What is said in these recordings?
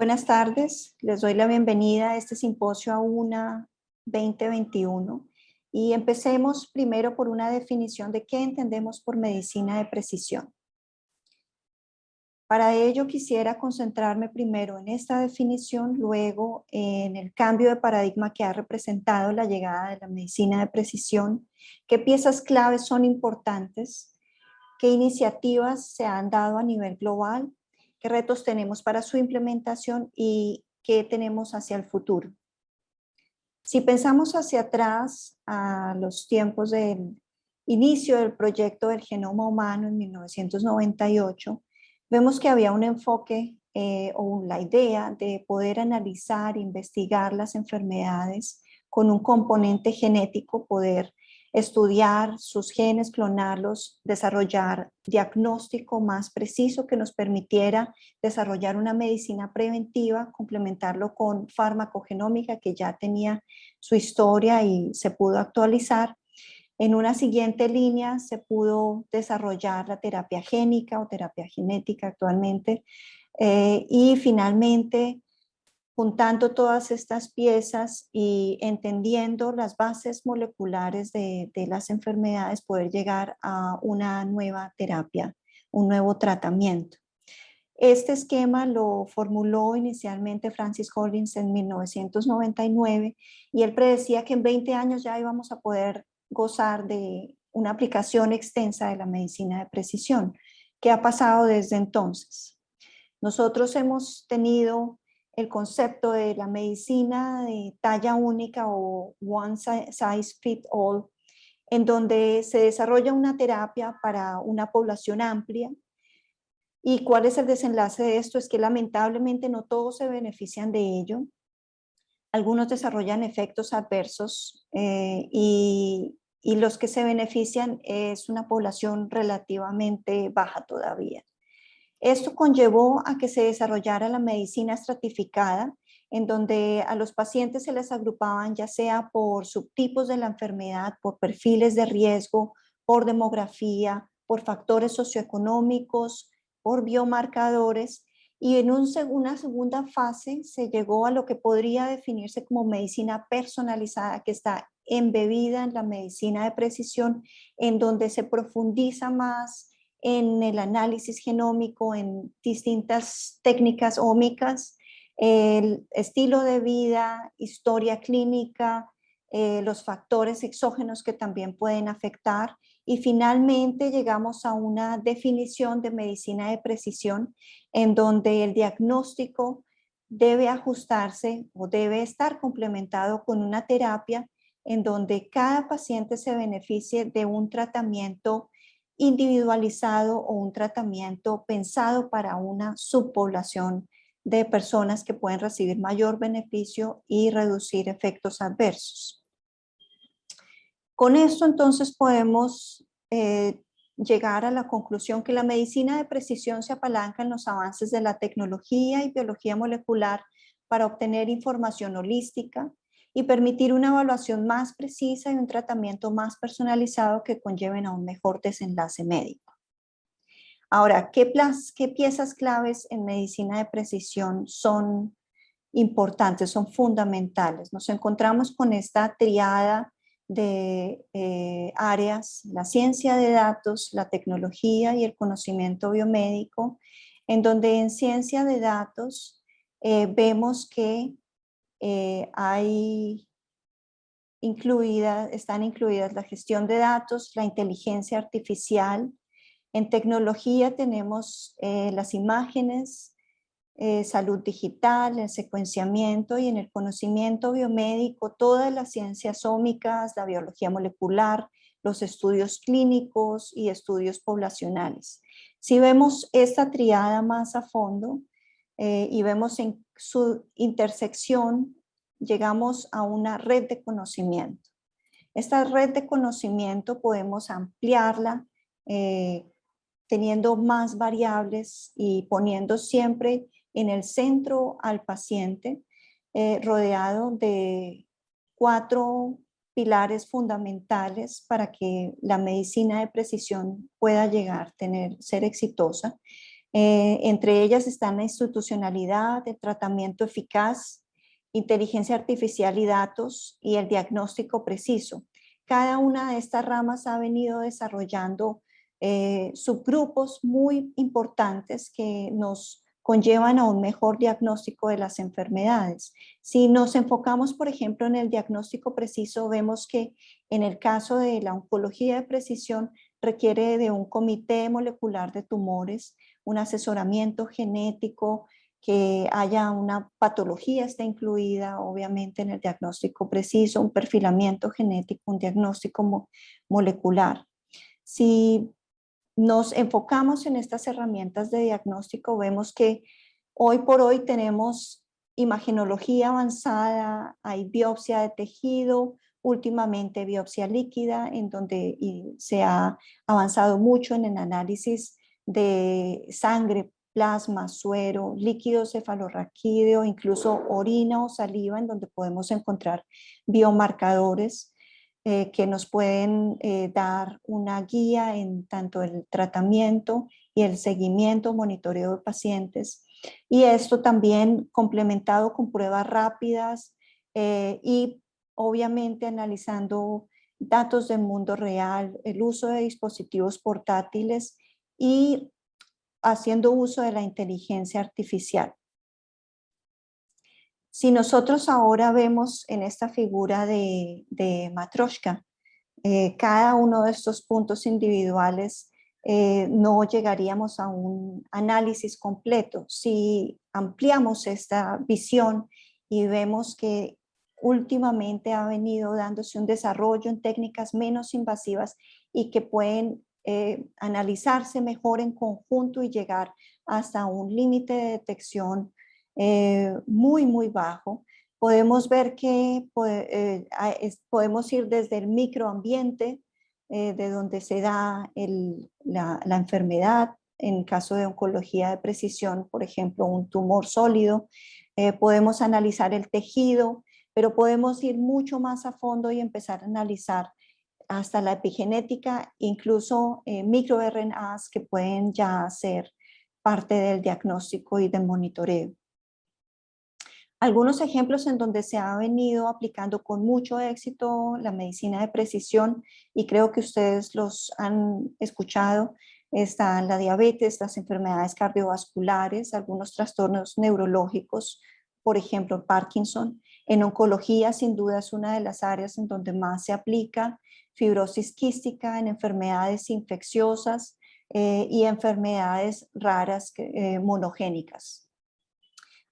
Buenas tardes, les doy la bienvenida a este simposio AUNA 2021 y empecemos primero por una definición de qué entendemos por medicina de precisión. Para ello quisiera concentrarme primero en esta definición, luego en el cambio de paradigma que ha representado la llegada de la medicina de precisión, qué piezas claves son importantes, qué iniciativas se han dado a nivel global, qué retos tenemos para su implementación y qué tenemos hacia el futuro. Si pensamos hacia atrás a los tiempos del inicio del proyecto del genoma humano en 1998, vemos que había un enfoque o la idea de poder analizar, investigar las enfermedades con un componente genético, poder estudiar sus genes, clonarlos, desarrollar diagnóstico más preciso que nos permitiera desarrollar una medicina preventiva, complementarlo con farmacogenómica que ya tenía su historia y se pudo actualizar. En una siguiente línea se pudo desarrollar la terapia génica o terapia genética actualmente y finalmente juntando todas estas piezas y entendiendo las bases moleculares de las enfermedades, poder llegar a una nueva terapia, un nuevo tratamiento. Este esquema lo formuló inicialmente Francis Collins en 1999 y él predecía que en 20 años ya íbamos a poder gozar de una aplicación extensa de la medicina de precisión. ¿Qué ha pasado desde entonces? Nosotros hemos tenido el concepto de la medicina de talla única o one size fits all, en donde se desarrolla una terapia para una población amplia. ¿Y cuál es el desenlace de esto? Es que lamentablemente no todos se benefician de ello. Algunos desarrollan efectos adversos y los que se benefician es una población relativamente baja todavía. Esto conllevó a que se desarrollara la medicina estratificada, en donde a los pacientes se les agrupaban ya sea por subtipos de la enfermedad, por perfiles de riesgo, por demografía, por factores socioeconómicos, por biomarcadores, y en una segunda fase se llegó a lo que podría definirse como medicina personalizada, que está embebida en la medicina de precisión, en donde se profundiza más en el análisis genómico, en distintas técnicas ómicas, el estilo de vida, historia clínica, los factores exógenos que también pueden afectar y finalmente llegamos a una definición de medicina de precisión en donde el diagnóstico debe ajustarse o debe estar complementado con una terapia en donde cada paciente se beneficie de un tratamiento individualizado o un tratamiento pensado para una subpoblación de personas que pueden recibir mayor beneficio y reducir efectos adversos. Con esto entonces podemos llegar a la conclusión que la medicina de precisión se apalanca en los avances de la tecnología y biología molecular para obtener información holística y permitir una evaluación más precisa y un tratamiento más personalizado que conlleven a un mejor desenlace médico. Ahora, ¿qué piezas claves en medicina de precisión son importantes, son fundamentales? Nos encontramos con esta triada de áreas, la ciencia de datos, la tecnología y el conocimiento biomédico, en donde en ciencia de datos vemos que están incluidas la gestión de datos, la inteligencia artificial. En tecnología tenemos las imágenes, salud digital, el secuenciamiento y en el conocimiento biomédico, todas las ciencias ómicas, la biología molecular, los estudios clínicos y estudios poblacionales. Si vemos esta triada más a fondo y vemos en su intersección, llegamos a una red de conocimiento. Esta red de conocimiento podemos ampliarla teniendo más variables y poniendo siempre en el centro al paciente, rodeado de 4 pilares fundamentales para que la medicina de precisión pueda ser exitosa. Entre ellas están la institucionalidad, el tratamiento eficaz, inteligencia artificial y datos, y el diagnóstico preciso. Cada una de estas ramas ha venido desarrollando subgrupos muy importantes que nos conllevan a un mejor diagnóstico de las enfermedades. Si nos enfocamos, por ejemplo, en el diagnóstico preciso, vemos que en el caso de la oncología de precisión requiere de un comité molecular de tumores, un asesoramiento genético, que haya una patología esté incluida, obviamente, en el diagnóstico preciso, un perfilamiento genético, un diagnóstico molecular. Si nos enfocamos en estas herramientas de diagnóstico, vemos que hoy por hoy tenemos imagenología avanzada, hay biopsia de tejido, últimamente biopsia líquida, en donde se ha avanzado mucho en el análisis de sangre, plasma, suero, líquido cefalorraquídeo, incluso orina o saliva, en donde podemos encontrar biomarcadores que nos pueden dar una guía en tanto el tratamiento y el seguimiento, monitoreo de pacientes. Y esto también complementado con pruebas rápidas y obviamente analizando datos del mundo real, el uso de dispositivos portátiles y haciendo uso de la inteligencia artificial. Si nosotros ahora vemos en esta figura de Matryoshka, cada uno de estos puntos individuales, no llegaríamos a un análisis completo. Si ampliamos esta visión y vemos que últimamente ha venido dándose un desarrollo en técnicas menos invasivas y que pueden analizarse mejor en conjunto y llegar hasta un límite de detección muy bajo, podemos ver que podemos ir desde el microambiente, de donde se da la enfermedad, en caso de oncología de precisión, por ejemplo, un tumor sólido. Podemos analizar el tejido, pero podemos ir mucho más a fondo y empezar a analizar hasta la epigenética, incluso microRNAs que pueden ya ser parte del diagnóstico y del monitoreo. Algunos ejemplos en donde se ha venido aplicando con mucho éxito la medicina de precisión, y creo que ustedes los han escuchado, están la diabetes, las enfermedades cardiovasculares, algunos trastornos neurológicos, por ejemplo, Parkinson. En oncología, sin duda, es una de las áreas en donde más se aplica, fibrosis quística, en enfermedades infecciosas y enfermedades raras monogénicas.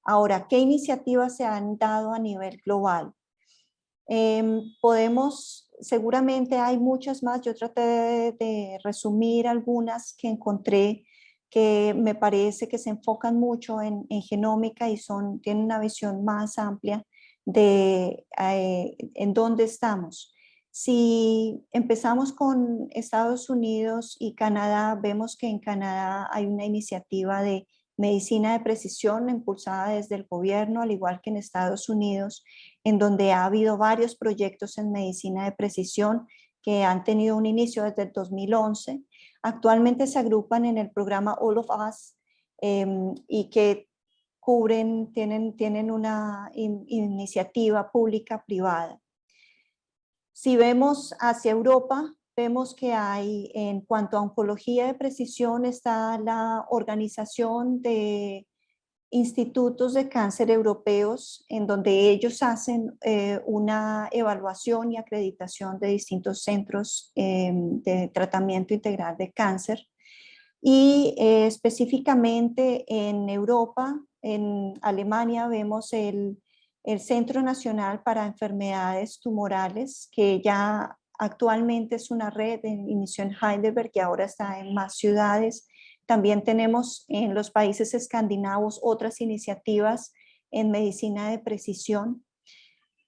Ahora, ¿qué iniciativas se han dado a nivel global? Seguramente hay muchas más, yo traté de resumir algunas que encontré que me parece que se enfocan mucho en genómica y tienen una visión más amplia de en dónde estamos. Si empezamos con Estados Unidos y Canadá, vemos que en Canadá hay una iniciativa de medicina de precisión impulsada desde el gobierno, al igual que en Estados Unidos, en donde ha habido varios proyectos en medicina de precisión que han tenido un inicio desde el 2011. Actualmente se agrupan en el programa All of Us y que tienen una iniciativa pública-privada. Si vemos hacia Europa, vemos que hay, en cuanto a oncología de precisión, está la Organización de Institutos de Cáncer Europeos, en donde ellos hacen una evaluación y acreditación de distintos centros de tratamiento integral de cáncer. Y específicamente en Europa, en Alemania, vemos el Centro Nacional para Enfermedades Tumorales, que ya actualmente es una red, inició en Heidelberg y ahora está en más ciudades. También tenemos en los países escandinavos otras iniciativas en medicina de precisión.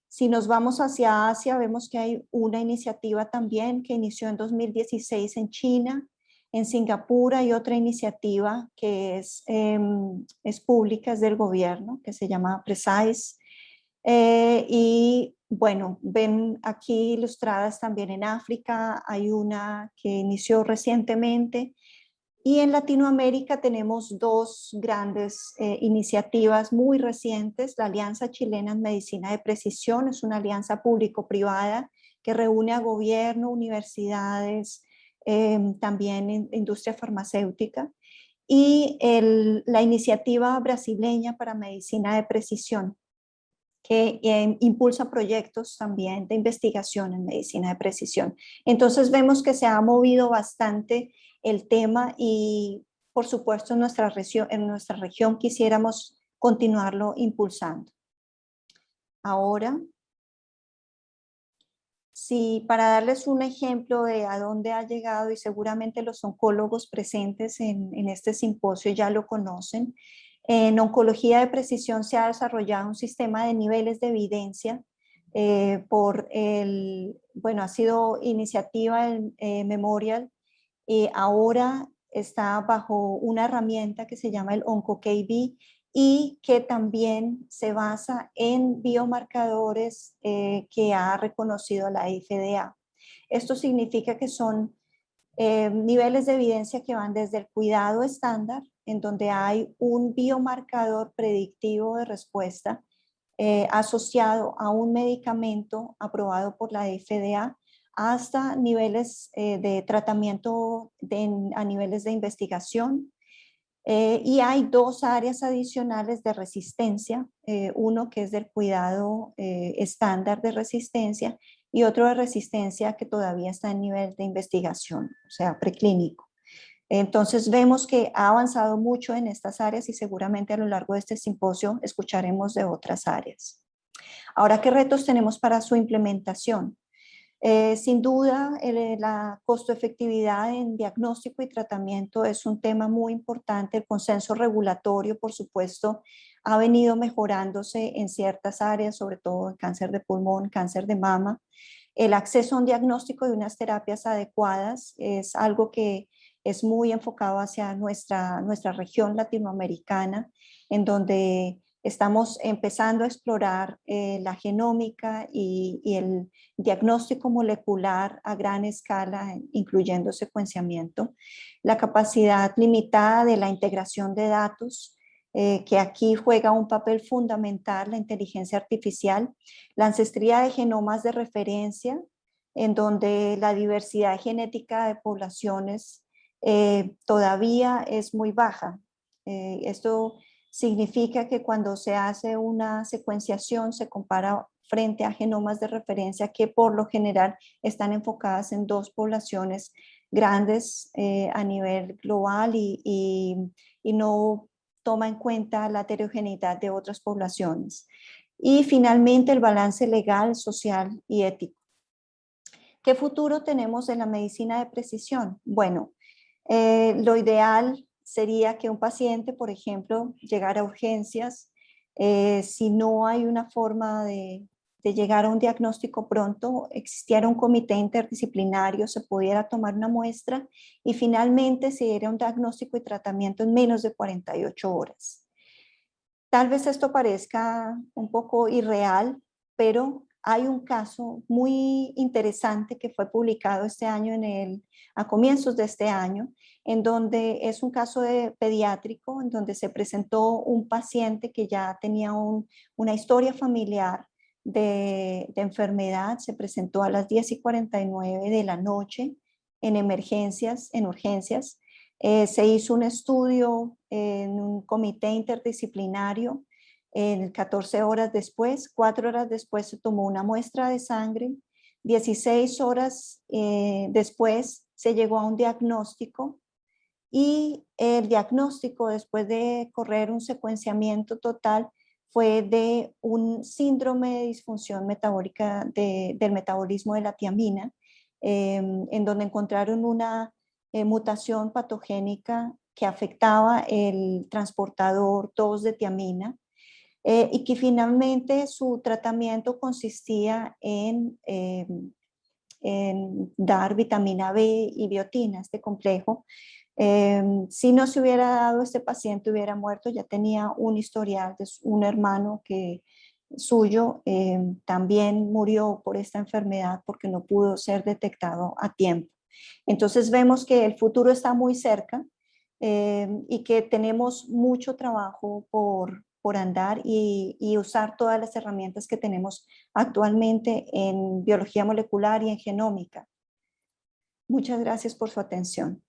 Si nos vamos hacia Asia, vemos que hay una iniciativa también que inició en 2016 en China. En Singapur hay otra iniciativa que es pública, es del gobierno, que se llama Precise. Y bueno, ven aquí ilustradas también en África, hay una que inició recientemente. Y en Latinoamérica tenemos dos grandes iniciativas muy recientes. La Alianza Chilena en Medicina de Precisión es una alianza público-privada que reúne a gobierno, universidades, también industria farmacéutica, y la iniciativa brasileña para medicina de precisión, que impulsa proyectos también de investigación en medicina de precisión. Entonces vemos que se ha movido bastante el tema y por supuesto en nuestra región quisiéramos continuarlo impulsando. Ahora, sí, para darles un ejemplo de a dónde ha llegado, y seguramente los oncólogos presentes en este simposio ya lo conocen, en oncología de precisión se ha desarrollado un sistema de niveles de evidencia bueno, ha sido iniciativa del Memorial, y ahora está bajo una herramienta que se llama el OncoKB y que también se basa en biomarcadores que ha reconocido la FDA. Esto significa que son niveles de evidencia que van desde el cuidado estándar, en donde hay un biomarcador predictivo de respuesta asociado a un medicamento aprobado por la FDA, hasta niveles de tratamiento a niveles de investigación. Y hay dos áreas adicionales de resistencia, uno que es del cuidado estándar de resistencia y otro de resistencia que todavía está en nivel de investigación, o sea, preclínico. Entonces vemos que ha avanzado mucho en estas áreas y seguramente a lo largo de este simposio escucharemos de otras áreas. Ahora, ¿qué retos tenemos para su implementación? Sin duda, la costo-efectividad en diagnóstico y tratamiento es un tema muy importante. El consenso regulatorio, por supuesto, ha venido mejorándose en ciertas áreas, sobre todo en cáncer de pulmón, cáncer de mama. El acceso a un diagnóstico y unas terapias adecuadas es algo que es muy enfocado hacia nuestra región latinoamericana, en donde estamos empezando a explorar la genómica y el diagnóstico molecular a gran escala, incluyendo secuenciamiento, la capacidad limitada de la integración de datos, que aquí juega un papel fundamental la inteligencia artificial, la ancestría de genomas de referencia, en donde la diversidad genética de poblaciones todavía es muy baja. Esto significa que cuando se hace una secuenciación se compara frente a genomas de referencia que por lo general están enfocadas en dos poblaciones grandes a nivel global y no toma en cuenta la heterogeneidad de otras poblaciones. Y finalmente el balance legal, social y ético. ¿Qué futuro tenemos en la medicina de precisión? Bueno, lo ideal sería que un paciente, por ejemplo, llegara a urgencias. Si no hay una forma de llegar a un diagnóstico pronto, existiera un comité interdisciplinario, se pudiera tomar una muestra y finalmente se diera un diagnóstico y tratamiento en menos de 48 horas. Tal vez esto parezca un poco irreal, pero hay un caso muy interesante que fue publicado este año a comienzos de este año, en donde es un caso pediátrico, en donde se presentó un paciente que ya tenía una historia familiar de enfermedad. Se presentó a las 10:49 de la noche en urgencias. Se hizo un estudio en un comité interdisciplinario. 14 horas después, 4 horas después se tomó una muestra de sangre. 16 horas después se llegó a un diagnóstico y el diagnóstico, después de correr un secuenciamiento total, fue de un síndrome de disfunción metabólica del metabolismo de la tiamina, en donde encontraron una mutación patogénica que afectaba el transportador 2 de tiamina, y que finalmente su tratamiento consistía en dar vitamina B y biotina, este complejo. Si no se hubiera dado, este paciente hubiera muerto. Ya tenía un historial de un hermano suyo también murió por esta enfermedad porque no pudo ser detectado a tiempo. Entonces vemos que el futuro está muy cerca. y que tenemos mucho trabajo por andar y usar todas las herramientas que tenemos actualmente en biología molecular y en genómica. Muchas gracias por su atención.